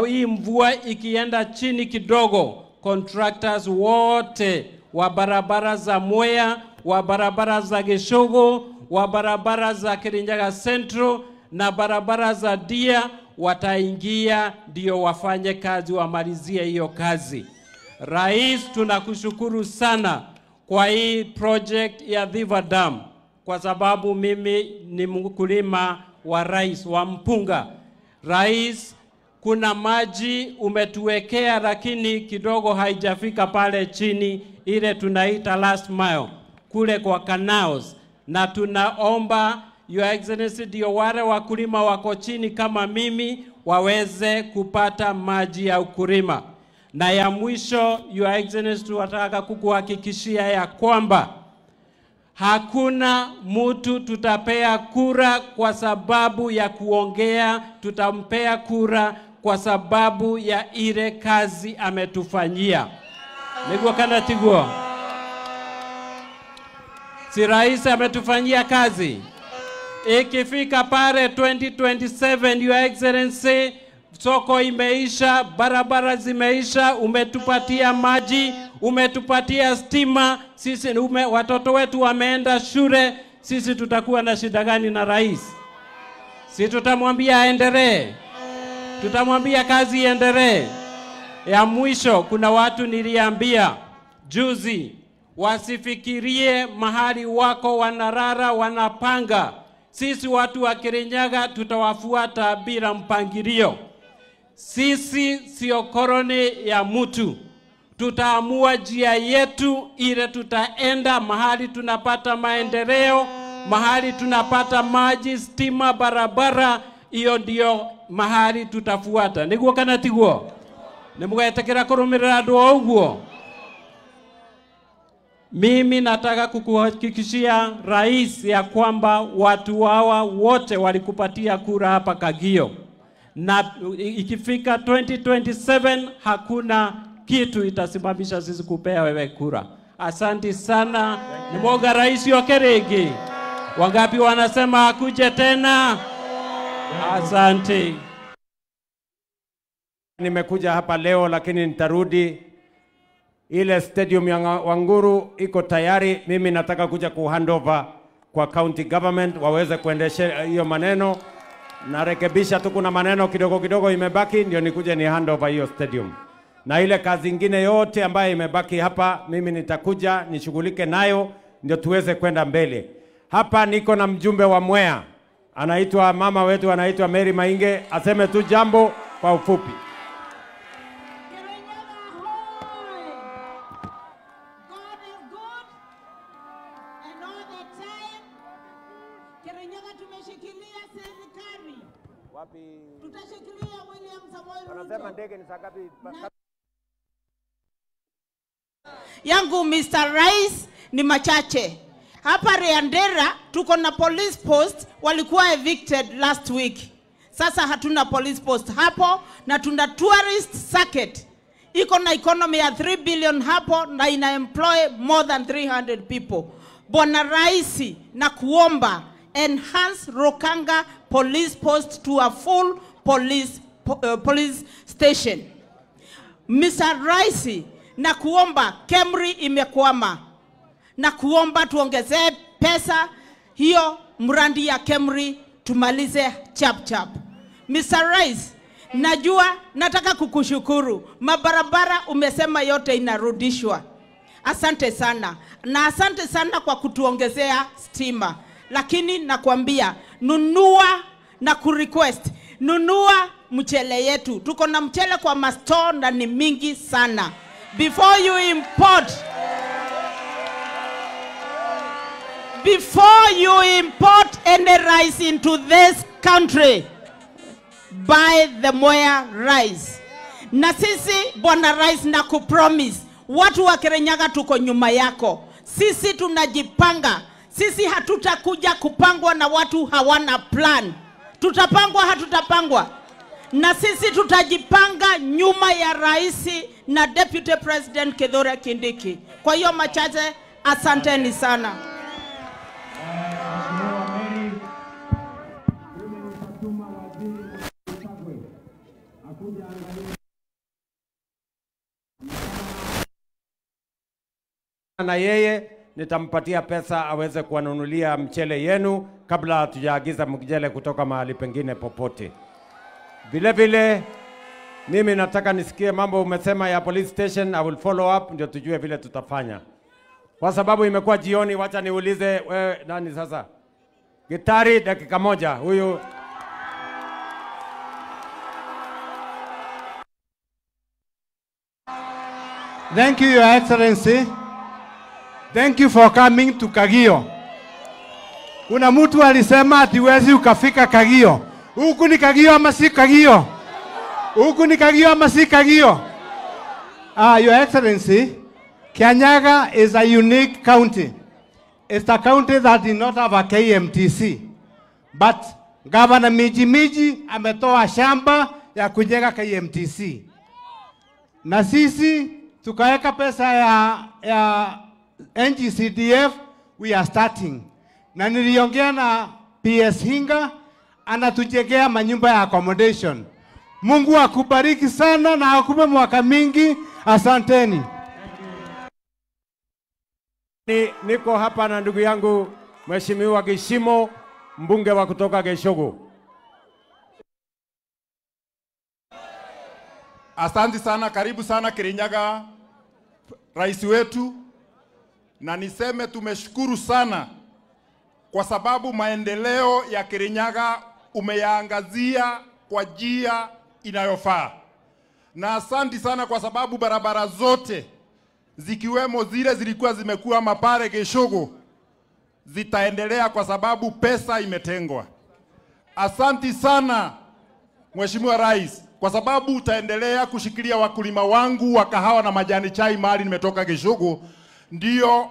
hii mvua ikienda chini kidogo, contractors wote wa barabara za Mwea, wa barabara za Gishugu, wa barabara za Kirinyaga Central na barabara za Dia wataingia ndio wafanye kazi, wamalizie hiyo kazi. Rais, tunakushukuru sana kwa hii project ya Thiva Dam, kwa sababu mimi ni mkulima wa rais wa mpunga. Rais, kuna maji umetuwekea lakini kidogo haijafika pale chini, ile tunaita last mile kule kwa canals, na tunaomba Your Excellency ndio wale wakulima wako chini kama mimi waweze kupata maji ya ukulima. Na ya mwisho, Your Excellency, tunataka kukuhakikishia ya kwamba hakuna mtu tutapea kura kwa sababu ya kuongea, tutampea kura kwa sababu ya ile kazi ametufanyia. Niguo kana tiguo? Si rais ametufanyia kazi? Ikifika pale 2027, Your Excellency, soko imeisha, barabara zimeisha, umetupatia maji, umetupatia stima, sisi watoto wetu wameenda shule, sisi tutakuwa na shida gani na rais? Si tutamwambia aendelee? Tutamwambia kazi iendelee? Ya mwisho, kuna watu niliambia juzi wasifikirie mahali wako wanarara wanapanga. Sisi watu wa Kirinyaga tutawafuata bila mpangilio. Sisi sio koloni ya mtu. Tutaamua njia yetu ile tutaenda, mahali tunapata maendeleo, mahali tunapata maji, stima, barabara, hiyo ndio mahali tutafuata. Niguo kana tiguo? Nimugetekera kurumirira andu oguo? Mimi nataka kukuhakikishia rais ya kwamba watu hawa wote walikupatia kura hapa Kagio. Na ikifika 2027 hakuna kitu itasimamisha sisi kupea wewe kura. Asante sana. Nimoga rais yokeregi. Wangapi wanasema akuje tena? Asante. Nimekuja hapa leo lakini nitarudi. Ile stadium ya Wanguru iko tayari. Mimi nataka kuja kuhandover kwa county government waweze kuendesha hiyo maneno. Narekebisha tu kuna maneno kidogo kidogo imebaki, ndio nikuje ni handover hiyo stadium. Na ile kazi ingine yote ambayo imebaki hapa mimi nitakuja nishughulike nayo ndio tuweze kwenda mbele. Hapa niko na mjumbe wa Mwea. Anaitwa mama wetu anaitwa Mary Mainge, aseme tu jambo kwa ufupi. Tutashikilia William Samoei Ruto. Wanasema ndege ni sakapi yangu Mr. Rais ni machache. Hapa Riandera tuko na police post, walikuwa evicted last week. Sasa hatuna police post hapo, na tuna tourist circuit. Iko na economy ya 3 billion hapo na ina employ more than 300 people. Bwana Rais, na kuomba enhance Rokanga police post to a full police station. Mr. Rais, na kuomba Kemri imekwama. Na kuomba tuongezee pesa hiyo mradi ya Kemri tumalize chap chap. Mr. Rais, najua nataka kukushukuru. Mabarabara umesema yote inarudishwa. Asante sana. Na asante sana kwa kutuongezea stima. Lakini nakwambia nunua na kurequest, nunua mchele yetu. Tuko na mchele kwa mastore na ni mingi sana. Before you import any rice into this country, buy the Mwea rice. Na sisi Bwana Rais na kupromise, watu wa Kirinyaga tuko nyuma yako. Sisi tunajipanga. Sisi hatutakuja kupangwa na watu hawana plan. Tutapangwa hatutapangwa. Na sisi tutajipanga nyuma ya rais na Deputy President Kithure Kindiki. Kwa hiyo machache, asanteni sana. na yeye nitampatia pesa aweze kuwanunulia mchele yenu kabla hatujaagiza mchele kutoka mahali pengine popote. Vile vile mimi nataka nisikie mambo umesema ya police station. I will follow up ndio tujue vile tutafanya. Kwa sababu imekuwa jioni, wacha niulize wewe nani sasa? Gitari dakika moja huyu. Thank you, Your Excellency. Thank you for coming to Kagio. Kuna mtu alisema ati wezi ukafika Kagio. Huku ni Kagio ama si Kagio? Huku ni Kagio ama si Kagio? Your Excellency, Kianyaga is a unique county. It's a county that did not have a KMTC. But Governor Miji ametoa shamba ya kujenga KMTC. Na sisi tukaweka pesa ya NGCDF, we are starting. Na niliongea na PS Hinga, anatujengea manyumba ya accommodation. Mungu akubariki sana na akupe mwaka mingi. Asanteni. Niko hapa na ndugu yangu Mheshimiwa Gishimo, mbunge wa kutoka Geshogo. Asante sana, karibu sana Kirinyaga, rais wetu, na niseme tumeshukuru sana kwa sababu maendeleo ya Kirinyaga umeyaangazia kwa njia inayofaa. Na asante sana kwa sababu barabara zote zikiwemo zile zilikuwa zimekuwa mapare Geshogo zitaendelea kwa sababu pesa imetengwa. Asante sana Mheshimiwa Rais kwa sababu utaendelea kushikilia wakulima wangu wa kahawa na majani chai mahali nimetoka Geshogo, ndio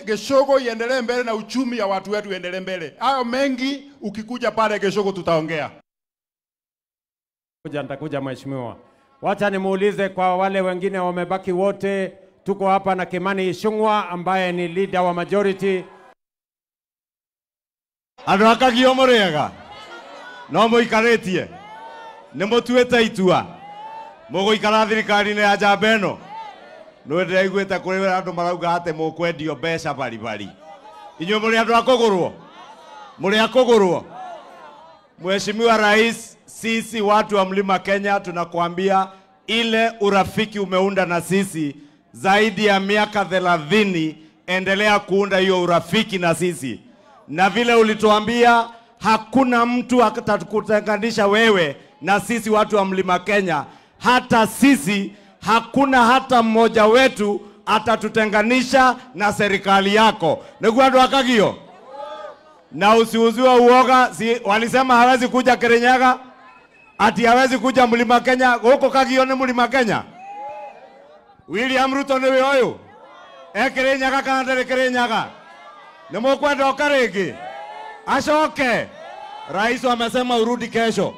Geshogo iendelee mbele na uchumi ya watu wetu iendelee mbele. Hayo mengi ukikuja pale Geshogo tutaongea. Nitakuja Mheshimiwa. Wacha nimuulize kwa wale wengine wamebaki wote. Tuko hapa na Kimani Ichung'wah ambaye ni leader wa majority. Andũ a Kagio mũrĩega, no mũikarĩtie, nĩ mũtuĩte itua mũgũikara thirikari-inĩ ya njamba ĩno. Nĩ ndĩraiguĩte kũrĩ andũ marauga atĩ mũkwendio mbeca baribari. Inyuĩ mũrĩ andũ a kũgũrwo, mũrĩ a kũgũrwo. Mheshimiwa Rais, sisi watu wa Mlima Kenya tunakuambia ile urafiki umeunda na sisi zaidi ya miaka 30, endelea kuunda hiyo urafiki na sisi. Na vile ulituambia hakuna mtu atakutenganisha wewe na sisi watu wa Mlima Kenya. Hata sisi hakuna hata mmoja wetu atatutenganisha na serikali yako. Ndugu andũ a Kagio, na usiuziwe uoga, walisema hawezi kuja Kirinyaga, ati hawezi kuja Mlima Kenya. Huko Kagio ni Mlima Kenya. William Ruto niwe huyu. Kirinyaga kana ndere Kirinyaga. Ni mũkwenda oka rĩngĩ? Acoke. Rais amesema urudi kesho.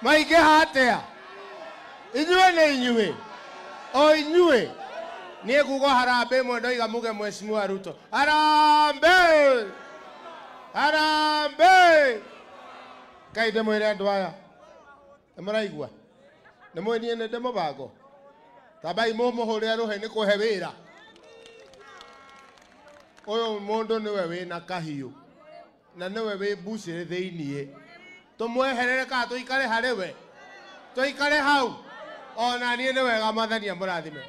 Maige hatea. Inyuĩ nĩ inyuĩ. O inyuĩ. Niĩ kuga harambĩ mwendo iga muge Mheshimiwa Ruto. Harambĩ! Harambĩ! Kai ndĩmwĩre andũ aya. Nĩmũraigua? Nĩmwĩnie nĩ ndĩ mũbango. Tabai mũmũhũrĩre rũhĩ nĩ kũhe wĩra. Ũyũ mũndũ nĩwe wĩna kahiũ. Na nĩwe wĩ mbucĩrĩ thĩiniĩ. Tũmweherere kana tũikare harĩ we. Tũikare hau. Ona niĩ nĩ wega Mwathani amũrathime.